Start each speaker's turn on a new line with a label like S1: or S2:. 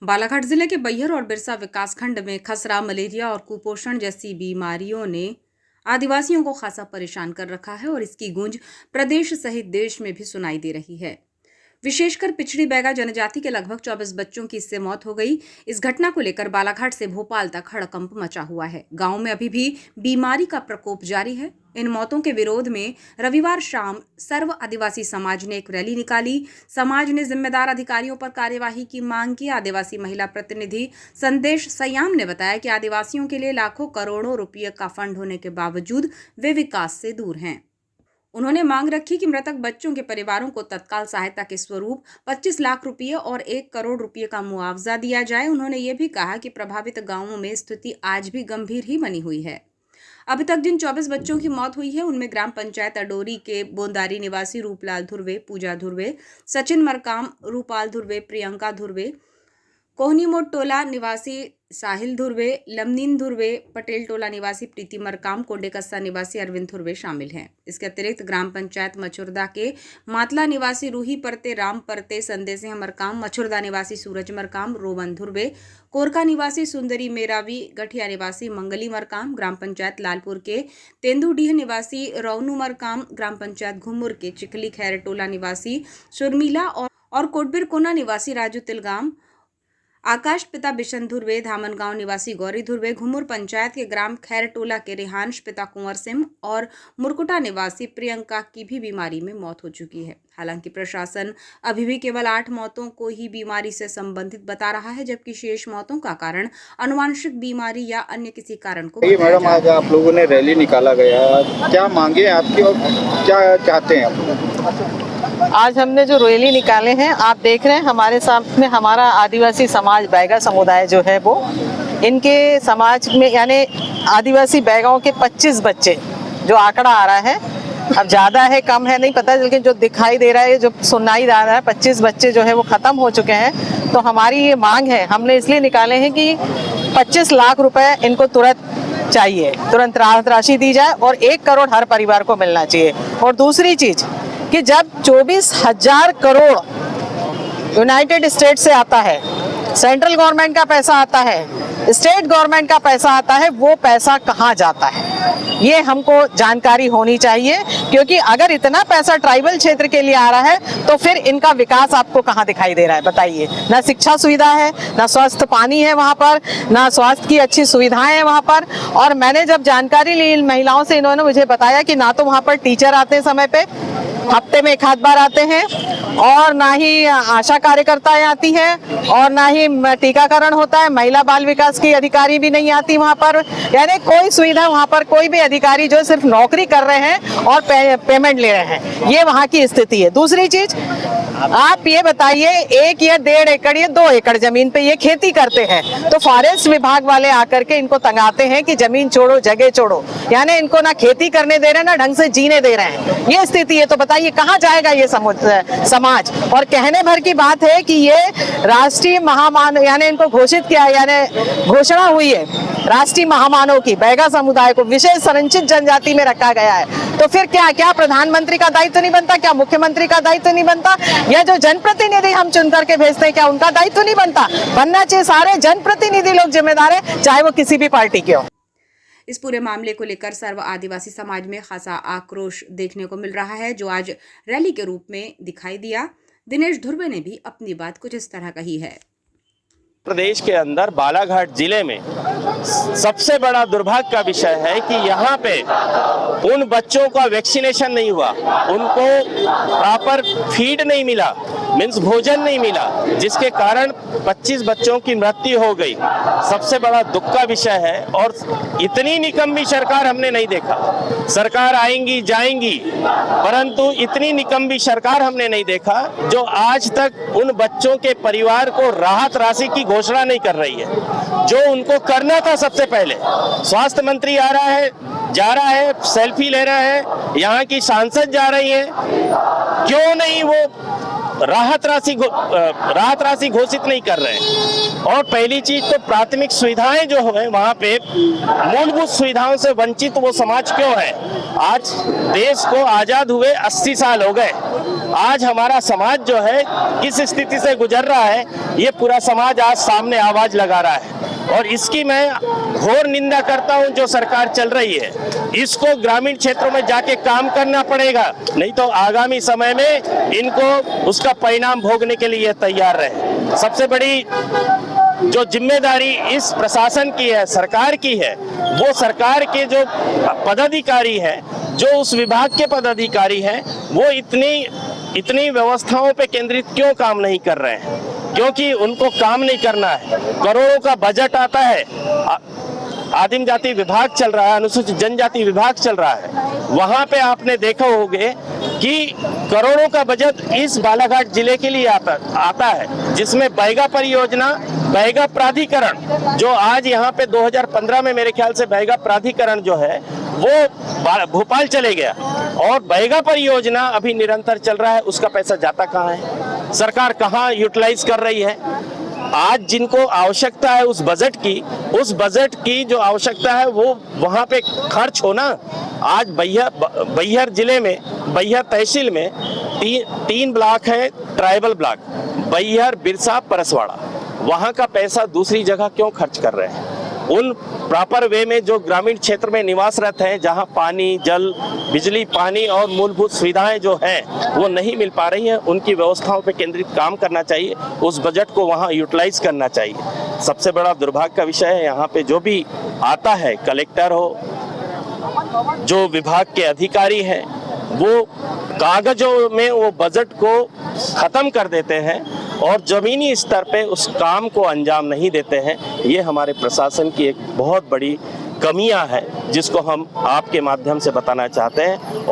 S1: बालाघाट जिले के बैहर और बिरसा विकासखंड में खसरा, मलेरिया और कुपोषण जैसी बीमारियों ने आदिवासियों को खासा परेशान कर रखा है और इसकी गूंज प्रदेश सहित देश में भी सुनाई दे रही है। विशेषकर पिछड़ी बैगा जनजाति के लगभग 24 बच्चों की इससे मौत हो गई। इस घटना को लेकर बालाघाट से भोपाल तक हड़कंप मचा हुआ है। गांव में अभी भी बीमारी का प्रकोप जारी है। इन मौतों के विरोध में रविवार शाम सर्व आदिवासी समाज ने एक रैली निकाली। समाज ने जिम्मेदार अधिकारियों पर कार्यवाही की मांग की। आदिवासी महिला प्रतिनिधि संदेश सयाम ने बताया कि आदिवासियों के लिए लाखों करोड़ों रुपये का फंड होने के बावजूद वे विकास से दूर हैं। उन्होंने मांग रखी कि मृतक बच्चों के परिवारों को तत्काल सहायता के स्वरूप 25 लाख रुपये और 1 करोड़ रुपये का मुआवजा दिया जाए। उन्होंने ये भी कहा कि प्रभावित गांवों में स्थिति आज भी गंभीर ही बनी हुई है। अभी तक जिन 24 बच्चों की मौत हुई है उनमें ग्राम पंचायत अडोरी के बोंदारी निवासी रूपलाल धुर्वे, पूजा धुर्वे, सचिन मरकाम, रूपाल धुर्वे, प्रियंका धुर्वे, कोहनीमोट टोला निवासी साहिल धुर्वे, लमनीन धुर्वे, पटेल टोला निवासी प्रीति मरकाम, कोंडेकस्सा निवासी अरविंद धुर्वे शामिल हैं। इसके अतिरिक्त ग्राम पंचायत मछुरदा के मातला निवासी रूही परते, राम परते, संदेसिंह मरकाम, मछुरदा निवासी सूरज मरकाम, रोवन धुर्वे, कोरका निवासी सुंदरी मेरावी, गठिया निवासी मंगली मरकाम, ग्राम पंचायत लालपुर के तेंदुडीह निवासी रौनू मरकाम, ग्राम पंचायत घुमुर के चिखली खैर टोला निवासी सुरमीला और कोटबिर कोना निवासी राजू तिलगाम, आकाश पिता बिशन धुर्वे, धामनगांव निवासी गौरी धुर्वे, घुमुर पंचायत के ग्राम खैरटोला के रेहांश पिता कुंवर सिंह और मुरकुटा निवासी प्रियंका की भी बीमारी में मौत हो चुकी है। हालांकि प्रशासन अभी भी केवल 8 मौतों को ही बीमारी से संबंधित बता रहा है, जबकि शेष मौतों का कारण अनुवांशिक बीमारी या अन्य किसी कारण को।
S2: मैडम, आज आप लोगों ने रैली निकाला गया, क्या मांगे आपकी और क्या चाहते हैं आप?
S3: आज हमने जो रैली निकाले हैं, आप देख रहे हैं हमारे सामने हमारा आदिवासी समाज बैगा समुदाय जो है वो, इनके समाज में यानी आदिवासी बैगाओं के 25 बच्चे जो आंकड़ा आ रहा है, अब ज़्यादा है कम है नहीं पता, लेकिन जो दिखाई दे रहा है, जो सुनाई दे रहा है, 25 बच्चे जो है वो ख़त्म हो चुके हैं। तो हमारी ये मांग है, हमने इसलिए निकाले हैं कि 25 लाख रुपए इनको तुरंत चाहिए, तुरंत राहत राशि दी जाए और 1 करोड़ हर परिवार को मिलना चाहिए। और दूसरी चीज़ कि जब 24,000 करोड़ यूनाइटेड स्टेट से आता है, सेंट्रल गवर्नमेंट का पैसा आता है, स्टेट गवर्नमेंट का पैसा आता है, वो पैसा कहाँ जाता है ये हमको जानकारी होनी चाहिए। क्योंकि अगर इतना पैसा ट्राइबल क्षेत्र के लिए आ रहा है तो फिर इनका विकास आपको कहाँ दिखाई दे रहा है बताइए। ना शिक्षा सुविधा है, ना स्वस्थ पानी है वहाँ पर, ना स्वास्थ्य की अच्छी सुविधाएं हैं वहाँ पर। और मैंने जब जानकारी ली इन महिलाओं से, इन्होंने मुझे बताया कि ना तो वहाँ पर टीचर आते हैं समय पे, हफ्ते में 1 आध बार आते हैं, और ना ही आशा कार्यकर्ताएं आती हैं, और ना ही टीकाकरण होता है। महिला बाल विकास की अधिकारी भी नहीं आती वहाँ पर, यानी कोई सुविधा वहाँ पर कोई भी अधिकारी जो सिर्फ नौकरी कर रहे हैं और पेमेंट ले रहे हैं, ये वहाँ की स्थिति है। दूसरी चीज, आप ये बताइए, 1 या 1.5 एकड़ या 2 एकड़ जमीन पे ये खेती करते हैं, तो फॉरेस्ट विभाग वाले आकर के इनको तंगाते हैं कि जमीन छोड़ो, जगह छोड़ो, यानी इनको ना खेती करने दे रहे हैं, ना ढंग से जीने दे रहे हैं। ये स्थिति है, तो बताइए कहाँ जाएगा ये समाज। और कहने भर की बात है कि ये राष्ट्रीय महामानव, यानी इनको घोषित किया, यानी घोषणा हुई है राष्ट्रीय महामानव की, बैगा समुदाय को विशेष संरक्षित जनजाति में रखा गया है। तो फिर क्या प्रधानमंत्री का दायित्व नहीं बनता? क्या मुख्यमंत्री का दायित्व नहीं बनता? या जो जनप्रतिनिधि हम चुन करके भेजते हैं, क्या उनका दायित्व नहीं बनता? बनना चाहिए। सारे जनप्रतिनिधि लोग जिम्मेदार है, चाहे वो किसी भी पार्टी के हो।
S1: इस पूरे मामले को लेकर सर्व आदिवासी समाज में खासा आक्रोश देखने को मिल रहा है, जो आज रैली के रूप में दिखाई दिया। दिनेश धुर्वे ने भी अपनी बात कुछ इस तरह कही है।
S4: प्रदेश के अंदर बालाघाट जिले में सबसे बड़ा दुर्भाग्य का विषय है कि यहाँ पे उन बच्चों का वैक्सीनेशन नहीं हुआ, उनको प्रॉपर फीड नहीं मिला, मीन्स भोजन नहीं मिला, जिसके कारण 25 बच्चों की मृत्यु हो गई। सबसे बड़ा दुख का विषय है, और इतनी निकम्मी सरकार हमने नहीं देखा। सरकार आएंगी जाएंगी, परंतु इतनी निकम्मी सरकार हमने नहीं देखा जो आज तक उन बच्चों के परिवार को राहत राशि की घोषणा नहीं कर रही है, जो उनको करना था सबसे पहले। स्वास्थ्य मंत्री आ रहा है, जा रहा है, सेल्फी ले रहा है, यहाँ की सांसद जा रही है, क्यों नहीं वो राहत राशि घोषित नहीं कर रहे हैं। और पहली चीज तो प्राथमिक सुविधाएं जो है वहां पे मूलभूत सुविधाओं से वंचित वो समाज क्यों है। आज देश को आजाद हुए 80 साल हो गए, आज हमारा समाज जो है किस स्थिति से गुजर रहा है ये पूरा समाज आज सामने आवाज लगा रहा है। और इसकी मैं घोर निंदा करता हूं जो सरकार चल रही है। इसको ग्रामीण क्षेत्रों में जाके काम करना पड़ेगा, नहीं तो आगामी समय में इनको उसका परिणाम भोगने के लिए तैयार रहे। सबसे बड़ी जो जिम्मेदारी इस प्रशासन की है, सरकार की है, वो सरकार के जो पदाधिकारी हैं, जो उस विभाग के पदाधिकारी हैं, वो इतनी व्यवस्थाओं पे केंद्रित क्यों काम नहीं कर रहे हैं। क्योंकि उनको काम नहीं करना है। करोड़ों का बजट आता है, आदिम जाति विभाग चल रहा है, अनुसूचित जनजाति विभाग चल रहा है, वहां पे आपने देखा होगे कि करोड़ों का बजट इस बालाघाट जिले के लिए आता है, जिसमें बैगा परियोजना, बैगा प्राधिकरण जो आज यहाँ पे 2015 में मेरे ख्याल से बैगा प्राधिकरण जो है वो भोपाल चले गया और बैगा परियोजना अभी निरंतर चल रहा है। उसका पैसा जाता कहाँ है, सरकार कहाँ यूटिलाइज कर रही है। आज जिनको आवश्यकता है उस बजट की जो आवश्यकता है वो वहां पे खर्च हो ना। आज बैहर जिले में, बैहर तहसील में तीन ब्लॉक है, ट्राइबल ब्लॉक, बैहर, बिरसा, परसवाड़ा। वहां का पैसा दूसरी जगह क्यों खर्च कर रहे हैं। उन प्रॉपर वे में जो ग्रामीण क्षेत्र में निवासरत हैं, जहां पानी, जल, बिजली, पानी और मूलभूत सुविधाएं जो हैं वो नहीं मिल पा रही हैं, उनकी व्यवस्थाओं पे केंद्रित काम करना चाहिए, उस बजट को वहां यूटिलाइज करना चाहिए। सबसे बड़ा दुर्भाग्य का विषय है यहाँ पे जो भी आता है, कलेक्टर हो, जो विभाग के अधिकारी हैं, वो कागजों में वो बजट को खत्म कर देते हैं और जमीनी स्तर पे उस काम को अंजाम नहीं देते हैं। ये हमारे प्रशासन की एक बहुत बड़ी कमियां है जिसको हम आपके माध्यम से बताना चाहते हैं।